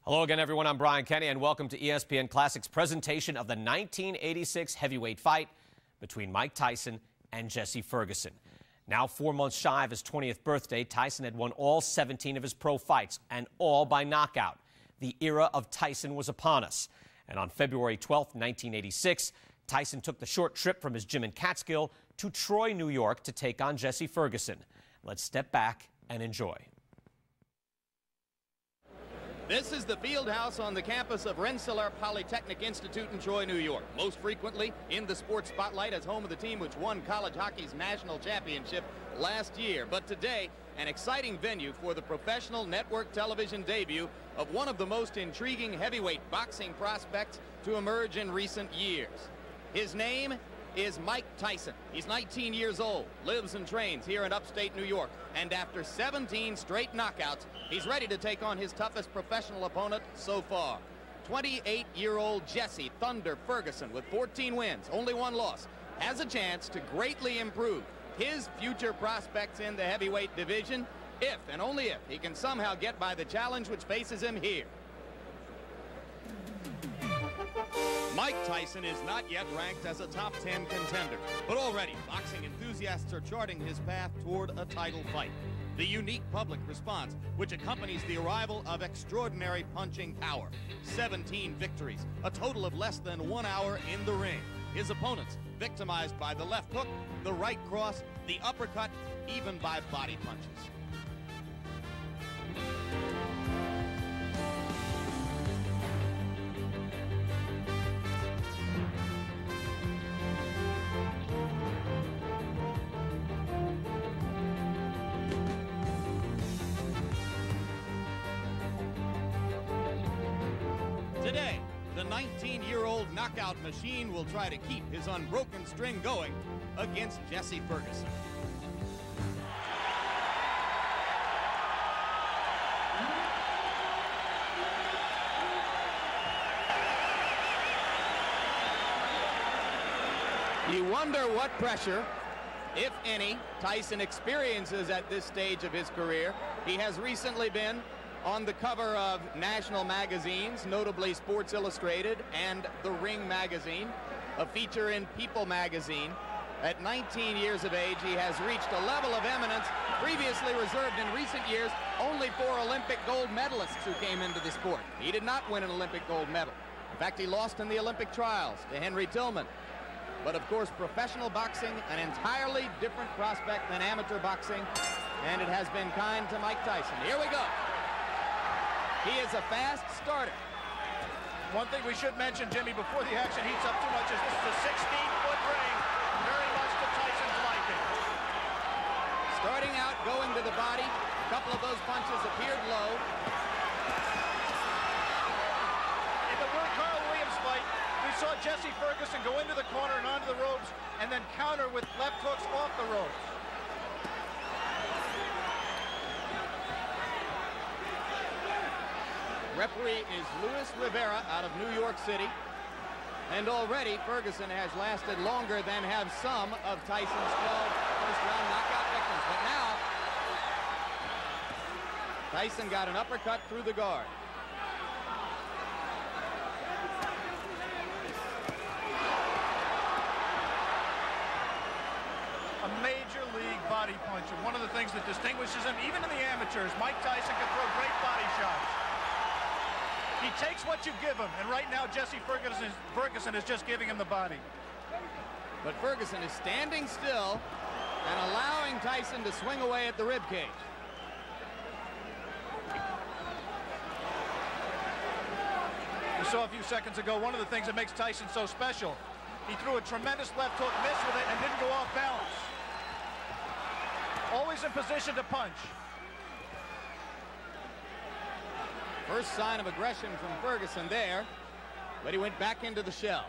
Hello again, everyone. I'm Brian Kenny, and welcome to ESPN Classic's presentation of the 1986 heavyweight fight between Mike Tyson and Jesse Ferguson. Now 4 months shy of his 20th birthday, Tyson had won all 17 of his pro fights, and all by knockout. The era of Tyson was upon us. And on February 12, 1986, Tyson took the short trip from his gym in Catskill to Troy, New York, to take on Jesse Ferguson. Let's step back and enjoy. This is the field house on the campus of Rensselaer Polytechnic Institute in Troy, New York. Most frequently in the sports spotlight as home of the team which won college hockey's national championship last year. But today, an exciting venue for the professional network television debut of one of the most intriguing heavyweight boxing prospects to emerge in recent years. His name is Mike Tyson. He's 19 years old, lives and trains here in upstate New York, and after 17 straight knockouts, he's ready to take on his toughest professional opponent so far. 28-year-old Jesse "Thunder" Ferguson, with 14 wins, only one loss, has a chance to greatly improve his future prospects in the heavyweight division if and only if he can somehow get by the challenge which faces him here. Mike Tyson is not yet ranked as a top 10 contender, but already boxing enthusiasts are charting his path toward a title fight. The unique public response which accompanies the arrival of extraordinary punching power. 17 victories, a total of less than 1 hour in the ring. His opponents victimized by the left hook, the right cross, the uppercut, even by body punches. Today, the 19-year-old knockout machine will try to keep his unbroken string going against Jesse Ferguson. You wonder what pressure, if any, Tyson experiences at this stage of his career. He has recently been on the cover of national magazines, notably Sports Illustrated and The Ring magazine, a feature in People magazine. At 19 years of age, he has reached a level of eminence previously reserved in recent years only for Olympic gold medalists who came into the sport. He did not win an Olympic gold medal. In fact, he lost in the Olympic trials to Henry Tillman. But of course, professional boxing, an entirely different prospect than amateur boxing, and it has been kind to Mike Tyson. Here we go. He is a fast starter. One thing we should mention, Jimmy, before the action heats up too much, is this is a 16-foot ring, very much to Tyson's liking. Starting out, going to the body. A couple of those punches appeared low. In the Carl Williams fight, we saw Jesse Ferguson go into the corner and onto the ropes, and then counter with left hooks off the ropes. Referee is Luis Rivera out of New York City. And already Ferguson has lasted longer than have some of Tyson's 12 first-round knockout victims. But now, Tyson got an uppercut through the guard. A major league body puncher. One of the things that distinguishes him, even in the amateurs, Mike Tyson can throw great body shots. He takes what you give him, and right now Jesse Ferguson is just giving him the body. But Ferguson is standing still and allowing Tyson to swing away at the ribcage. We saw a few seconds ago one of the things that makes Tyson so special. He threw a tremendous left hook, missed with it, and didn't go off balance. Always in position to punch. First sign of aggression from Ferguson there, but he went back into the shell.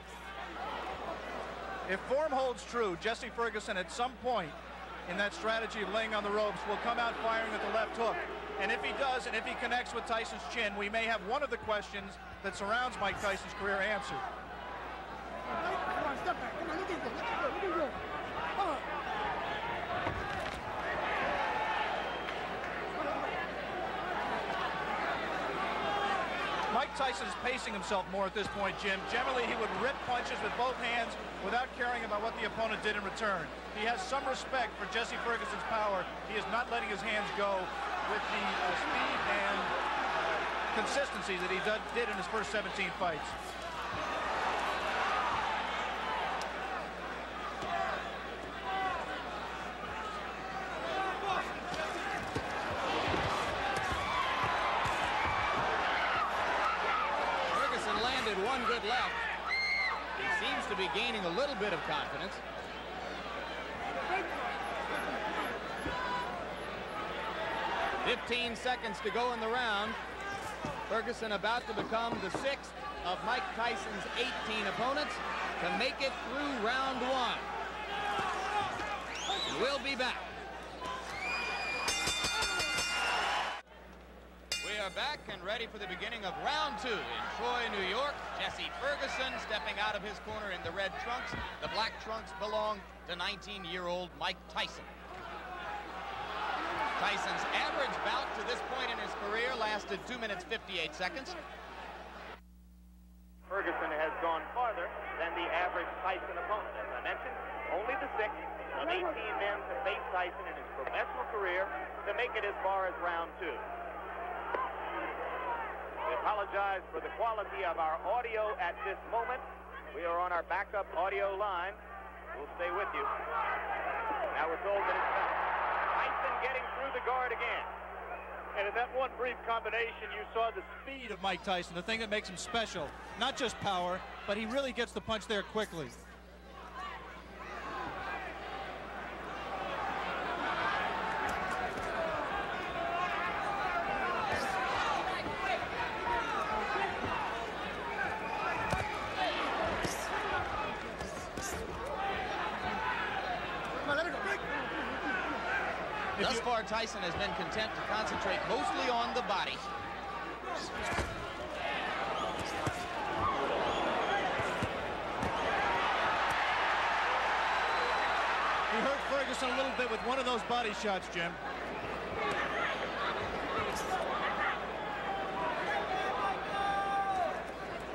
If form holds true, Jesse Ferguson at some point in that strategy of laying on the ropes will come out firing at the left hook. And if he does, and if he connects with Tyson's chin, we may have one of the questions that surrounds Mike Tyson's career answered. Come on, step back. Come on, look at this. Come on. Mike Tyson is pacing himself more at this point, Jim. Generally, he would rip punches with both hands without caring about what the opponent did in return. He has some respect for Jesse Ferguson's power. He is not letting his hands go with the speed and consistency that he did in his first 17 fights. One good left. He seems to be gaining a little bit of confidence. "15 seconds to go in the round. Ferguson about to become the 6th of Mike Tyson's 18 opponents to make it through round 1. We'll be back. We are back and ready for the beginning of round 2 in Troy, New York. Jesse Ferguson stepping out of his corner in the red trunks. The black trunks belong to 19-year-old Mike Tyson. Tyson's average bout to this point in his career lasted 2 minutes 58 seconds. Ferguson has gone farther than the average Tyson opponent. As I mentioned, only the 6th of 18 men to face Tyson in his professional career to make it as far as round 2. We apologize for the quality of our audio at this moment. We are on our backup audio line. We'll stay with you. Now we're told that it's back. Tyson getting through the guard again. And in that one brief combination, you saw the speed of Mike Tyson, the thing that makes him special. Not just power, but he really gets the punch there quickly. Thus far, Tyson has been content to concentrate mostly on the body. He hurt Ferguson a little bit with one of those body shots, Jim.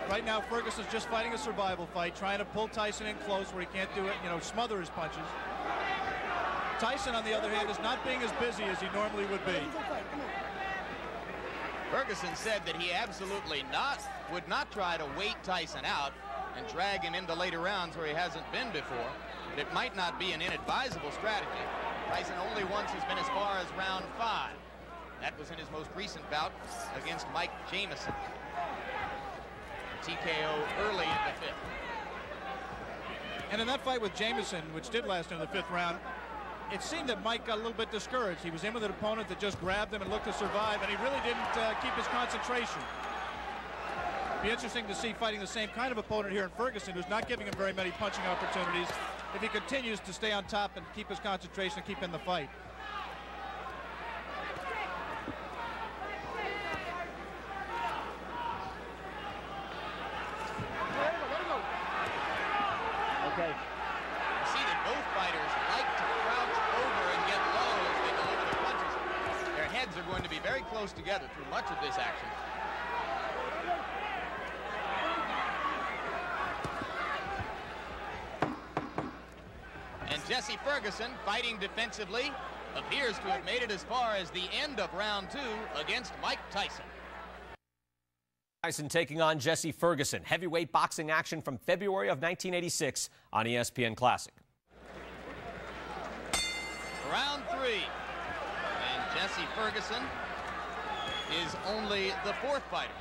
Right now, Ferguson's just fighting a survival fight, trying to pull Tyson in close where he can't do it, smother his punches. Tyson, on the other hand, is not being as busy as he normally would be. Ferguson said that he absolutely would not try to wait Tyson out and drag him into later rounds where he hasn't been before. But it might not be an inadvisable strategy. Tyson only once has been as far as round 5. That was in his most recent bout against Mike Jamison. TKO early in the 5th. And in that fight with Jamison, which did last into the 5th round, it seemed that Mike got a little bit discouraged. He was in with an opponent that just grabbed him and looked to survive, and he really didn't keep his concentration. It'd be interesting to see fighting the same kind of opponent here in Ferguson, who's not giving him very many punching opportunities, if he continues to stay on top and keep his concentration and keep in the fight. Okay. You see that both fighters like to crouch over and get low as they deliver the punches. Their heads are going to be very close together through much of this action. And Jesse Ferguson, fighting defensively, appears to have made it as far as the end of round 2 against Mike Tyson. Tyson taking on Jesse Ferguson. Heavyweight boxing action from February of 1986 on ESPN Classic. Round 3. And Jesse Ferguson is only the 4th fighter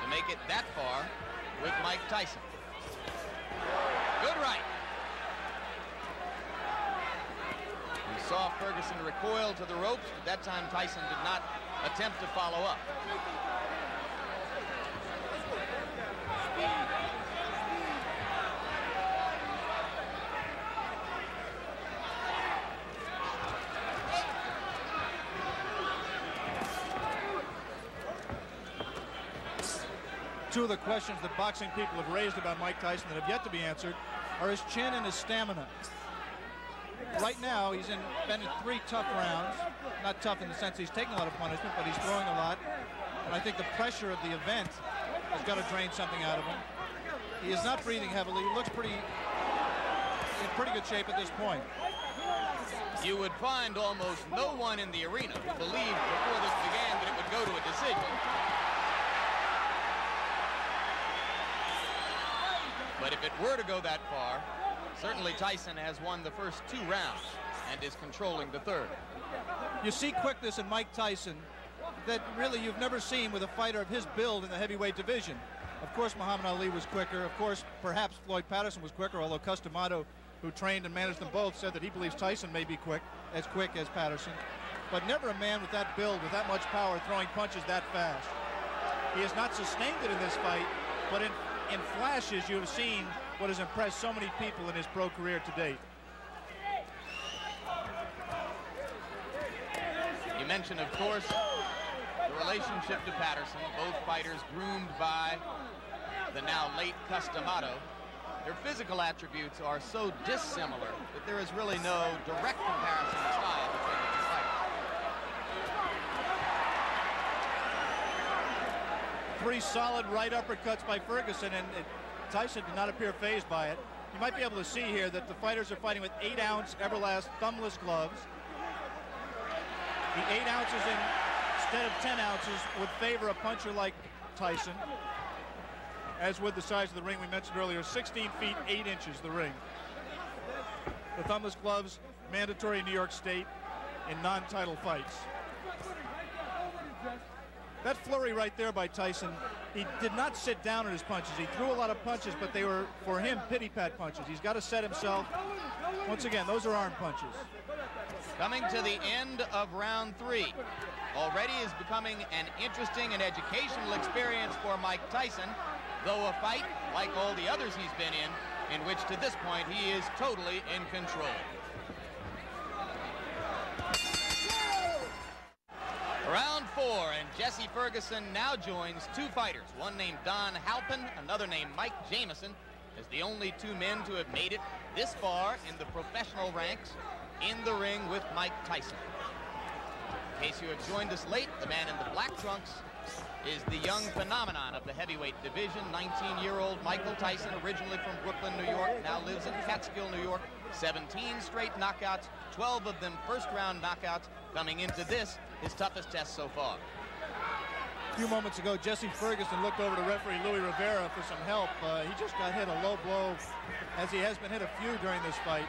to make it that far with Mike Tyson. Good right. We saw Ferguson recoil to the ropes, but that time Tyson did not attempt to follow up. Two of the questions that boxing people have raised about Mike Tyson that have yet to be answered are his chin and his stamina. Right now, he's been in 3 tough rounds. Not tough in the sense he's taking a lot of punishment, but he's throwing a lot. And I think the pressure of the event has got to drain something out of him. He is not breathing heavily. He looks in pretty good shape at this point. You would find almost no one in the arena who believed before this began that it would go to a decision. But if it were to go that far, certainly Tyson has won the first 2 rounds and is controlling the third. You see quickness in Mike Tyson that really you've never seen with a fighter of his build in the heavyweight division. Of course, Muhammad Ali was quicker. Of course, perhaps Floyd Patterson was quicker, although Customato, who trained and managed them both, said that he believes Tyson may be quick as Patterson. But never a man with that build, with that much power, throwing punches that fast. He has not sustained it in this fight, but in flashes you have seen what has impressed so many people in his pro career to date. You mentioned, of course, the relationship to Patterson. Both fighters groomed by the now late Customato. Their physical attributes are so dissimilar that there is really no direct comparison in style between the two fighters. 3 solid right uppercuts by Ferguson, and Tyson did not appear fazed by it. You might be able to see here that the fighters are fighting with 8-ounce Everlast thumbless gloves. The 8 ounces instead of 10 ounces would favor a puncher like Tyson, as with the size of the ring we mentioned earlier, 16 feet 8 inches the ring. The thumbless gloves mandatory in New York State in non-title fights. That flurry right there by Tyson, he did not sit down on his punches. He threw a lot of punches, but they were, for him, pity-pat punches. He's got to set himself. Once again, those are arm punches. Coming to the end of round 3. Already is becoming an interesting and educational experience for Mike Tyson, though a fight, like all the others he's been in which to this point he is totally in control. Round 4, and Jesse Ferguson now joins 2 fighters, one named Don Halpin, another named Mike Jamison, as the only 2 men to have made it this far in the professional ranks in the ring with Mike Tyson. In case you have joined us late, the man in the black trunks is the young phenomenon of the heavyweight division, 19-year-old Michael Tyson, originally from Brooklyn, New York, now lives in Catskill, New York. 17 straight knockouts, 12 of them first-round knockouts, coming into this, his toughest test so far. A few moments ago, Jesse Ferguson looked over to referee Louis Rivera for some help. He just got hit a low blow, as he has been hit a few during this fight.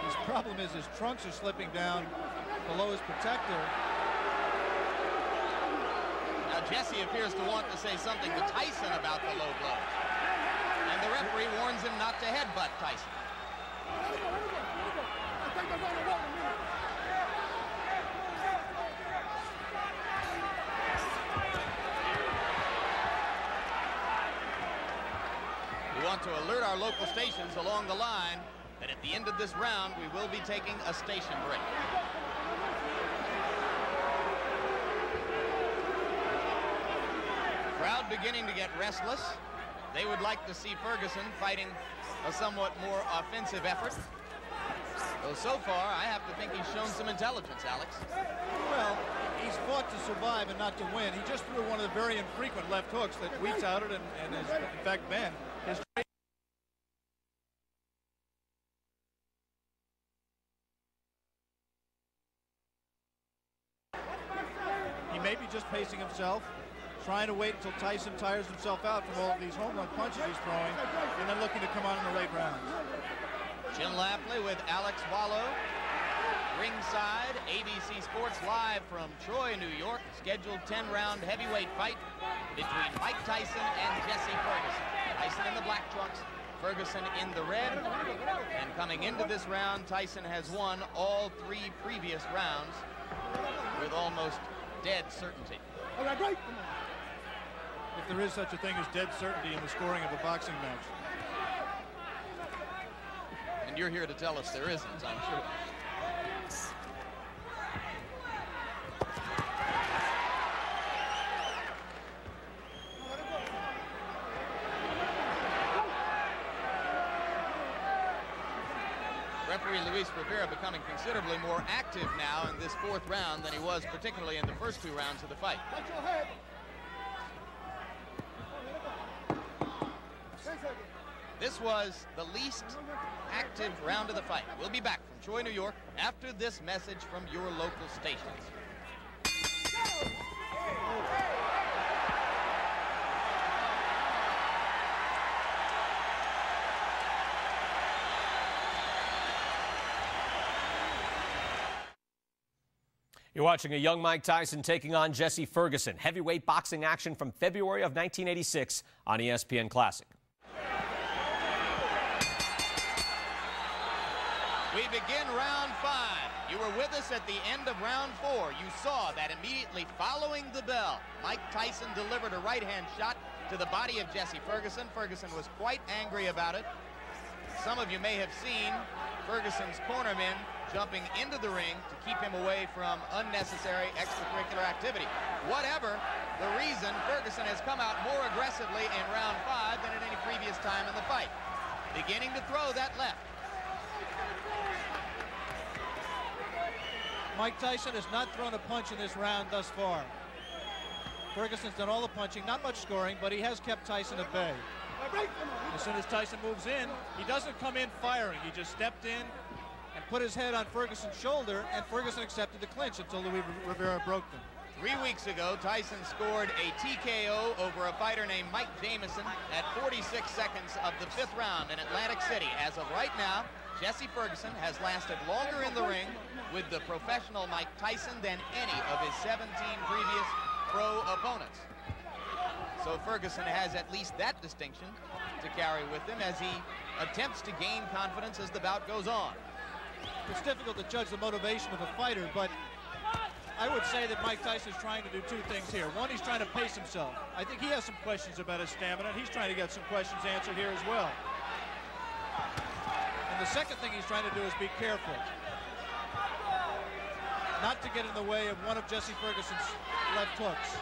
His problem is his trunks are slipping down below his protector. Now Jesse appears to want to say something to Tyson about the low blow. And the referee warns him not to headbutt Tyson. We want to alert our local stations along the line that at the end of this round, we will be taking a station break. Crowd beginning to get restless. They would like to see Ferguson fighting a somewhat more offensive effort. Though so far, I have to think he's shown some intelligence, Alex. Well, he's fought to survive and not to win. He just threw one of the very infrequent left hooks that we touted and has, in fact, been his. He may be just pacing himself, trying to wait until Tyson tires himself out from all of these home run punches he's throwing, and then looking to come on in the late rounds. Jim Lafley with Alex Wallow. Ringside, ABC Sports live from Troy, New York. Scheduled 10-round heavyweight fight between Mike Tyson and Jesse Ferguson. Tyson in the black trunks, Ferguson in the red. And coming into this round, Tyson has won all 3 previous rounds with almost dead certainty. If there is such a thing as dead certainty in the scoring of a boxing match. And you're here to tell us there isn't, I'm sure. Referee Luis Rivera becoming considerably more active now in this fourth round than he was particularly in the first two rounds of the fight. Watch your head. This was the least active round of the fight. We'll be back from Troy, New York after this message from your local stations. You're watching a young Mike Tyson taking on Jesse Ferguson. Heavyweight boxing action from February of 1986 on ESPN Classic. We begin round 5. You were with us at the end of round 4. You saw that immediately following the bell, Mike Tyson delivered a right-hand shot to the body of Jesse Ferguson. Ferguson was quite angry about it. Some of you may have seen Ferguson's cornermen jumping into the ring to keep him away from unnecessary extracurricular activity. Whatever the reason, Ferguson has come out more aggressively in round 5 than at any previous time in the fight. Beginning to throw that left. Mike Tyson has not thrown a punch in this round thus far. Ferguson's done all the punching, not much scoring, but he has kept Tyson at bay. As soon as Tyson moves in, he doesn't come in firing. He just stepped in and put his head on Ferguson's shoulder, and Ferguson accepted the clinch until Luis Rivera broke them. 3 weeks ago, Tyson scored a TKO over a fighter named Mike Jamison at 46 seconds of the 5th round in Atlantic City. As of right now, Jesse Ferguson has lasted longer in the ring with the professional Mike Tyson than any of his 17 previous pro opponents. So Ferguson has at least that distinction to carry with him as he attempts to gain confidence as the bout goes on. It's difficult to judge the motivation of a fighter, but I would say that Mike Tyson is trying to do 2 things here. One, he's trying to pace himself. I think he has some questions about his stamina. He's trying to get some questions answered here as well. And the second thing he's trying to do is be careful, not to get in the way of one of Jesse Ferguson's left hooks.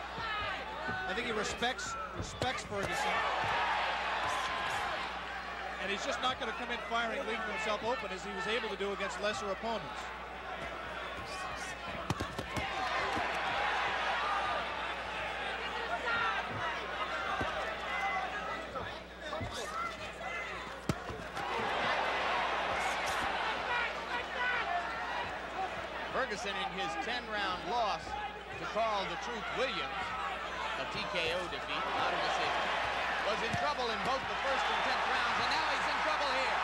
I think he respects Ferguson, and he's just not going to come in firing, leaving himself open as he was able to do against lesser opponents. Ferguson, in his 10-round loss to Carl the Truth Williams, a TKO defeat, not a decision, was in trouble in both the first and 10th rounds, and now he's in trouble here.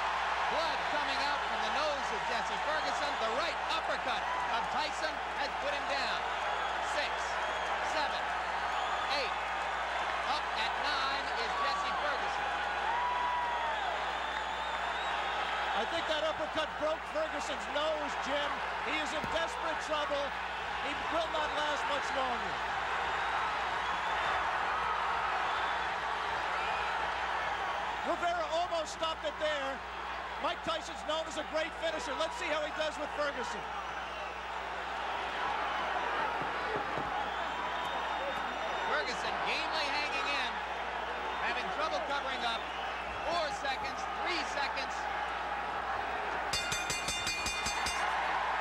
Blood coming out from the nose of Jesse Ferguson. The right uppercut of Tyson has put him down. 6, 7, 8. Up at 9 is Jesse Ferguson. I think that uppercut broke Ferguson's nose, Jim. He is in desperate trouble. He will not last much longer. Rivera almost stopped it there. Mike Tyson's known as a great finisher. Let's see how he does with Ferguson. Ferguson gamely hanging in, having trouble covering up. 4 seconds, 3 seconds.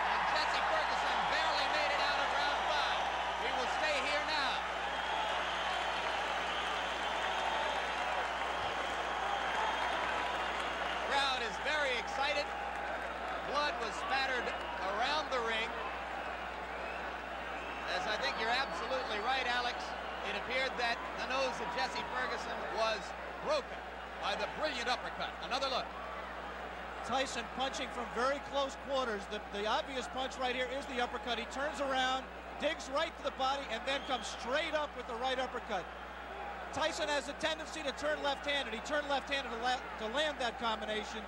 And Jesse Ferguson barely made it out of round 5. We will stay here now. Crowd is very excited. Blood was spattered around the ring. As I think you're absolutely right, Alex, it appeared that the nose of Jesse Ferguson was broken by the brilliant uppercut. Another look. Tyson punching from very close quarters. The obvious punch right here is the uppercut. He turns around, digs right to the body, and then comes straight up with the right uppercut. Tyson has a tendency to turn left-handed. He turned left-handed to land that combination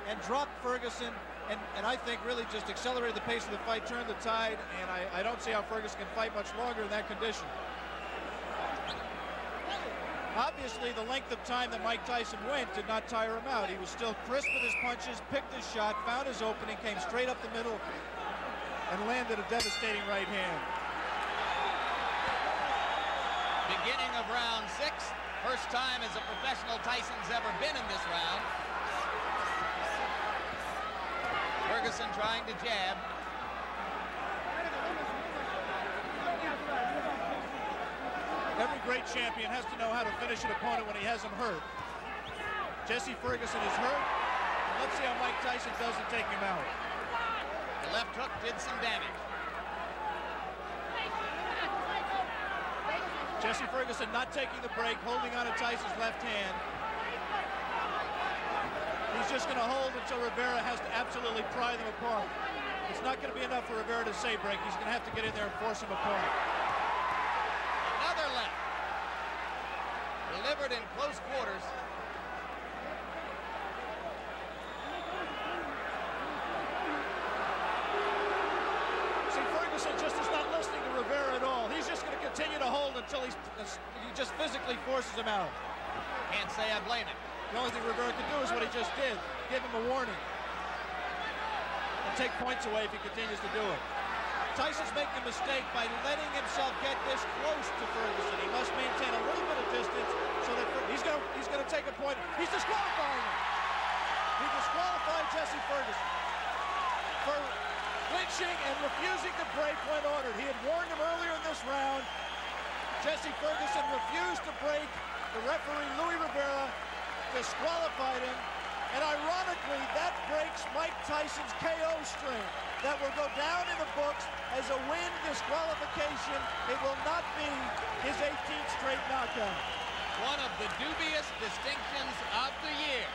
and dropped Ferguson, and I think really just accelerated the pace of the fight, turned the tide, and I don't see how Ferguson can fight much longer in that condition. Obviously, the length of time that Mike Tyson went did not tire him out. He was still crisp with his punches, picked his shot, found his opening, came straight up the middle, and landed a devastating right hand. Beginning of round 6. First time as a professional Tyson's ever been in this round. Ferguson trying to jab. Every great champion has to know how to finish an opponent when he has him hurt. Jesse Ferguson is hurt. Let's see how Mike Tyson does to take him out. The left hook did some damage. Jesse Ferguson not taking the break, holding on to Tyson's left hand. He's just going to hold until Rivera has to absolutely pry them apart. It's not going to be enough for Rivera to say break. He's going to have to get in there and force him apart. Another left. Delivered in close quarters. See, Ferguson just is not listening to Rivera at all. He's just going to continue to hold until he just physically forces him out. Can't say I blame him. The only thing Rivera can do is what he just did. Give him a warning. And take points away if he continues to do it. Tyson's making a mistake by letting himself get this close to Ferguson. He must maintain a little bit of distance so that he's going to take a point. He's disqualifying him. He disqualified Jesse Ferguson for clinching and refusing to break when ordered. He had warned him earlier in this round. Jesse Ferguson refused to break. The referee, Louis Rivera, disqualified him. And ironically, that breaks Mike Tyson's KO string. That will go down in the books as a win disqualification. It will not be his 18th straight knockout. One of the dubious distinctions of the year.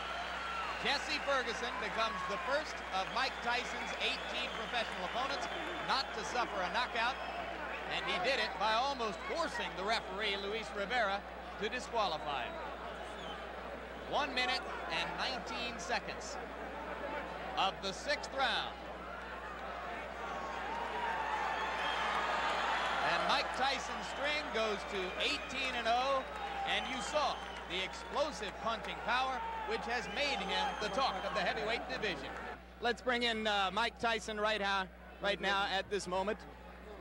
Jesse Ferguson becomes the first of Mike Tyson's 18 professional opponents not to suffer a knockout. And he did it by almost forcing the referee, Luis Rivera, to disqualify him. 1 minute and 19 seconds of the 6th round. And Mike Tyson's string goes to 18-0, and you saw the explosive punching power, which has made him the talk of the heavyweight division. Let's bring in Mike Tyson right now at this moment.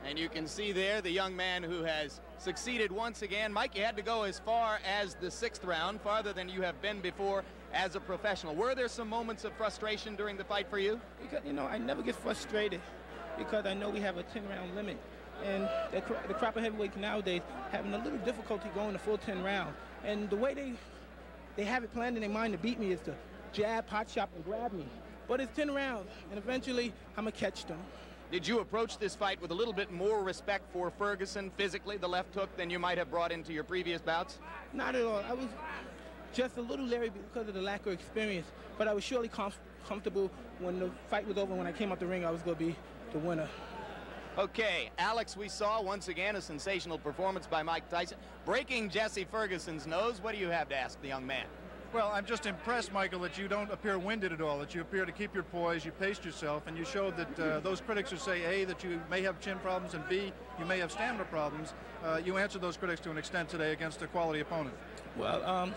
And you can see there the young man who has succeeded once again. Mike, you had to go as far as the 6th round, farther than you have been before as a professional. Were there some moments of frustration during the fight for you? Because, you know, I never get frustrated because I know we have a 10-round limit. And the crop of heavyweights nowadays having a little difficulty going the full 10 rounds. And the way they have it planned in their mind to beat me is to jab, pot shot, and grab me. But it's 10 rounds, and eventually I'm going to catch them. Did you approach this fight with a little bit more respect for Ferguson physically, the left hook, than you might have brought into your previous bouts? Not at all. I was just a little leery because of the lack of experience, but I was surely comfortable when the fight was over. When I came out the ring, I was going to be the winner. Okay, Alex, we saw once again a sensational performance by Mike Tyson, breaking Jesse Ferguson's nose. What do you have to ask the young man? Well, I'm just impressed, Michael, that you don't appear winded at all, that you appear to keep your poise, you paced yourself, and you showed that those critics who say, A, that you may have chin problems, and B, you may have stamina problems, you answered those critics to an extent today against a quality opponent. Well,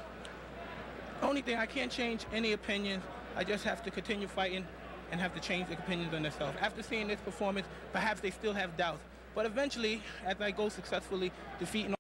only thing, I can't change any opinions. I just have to continue fighting and have to change the opinions on themselves. After seeing this performance, perhaps they still have doubts. But eventually, as I go successfully defeating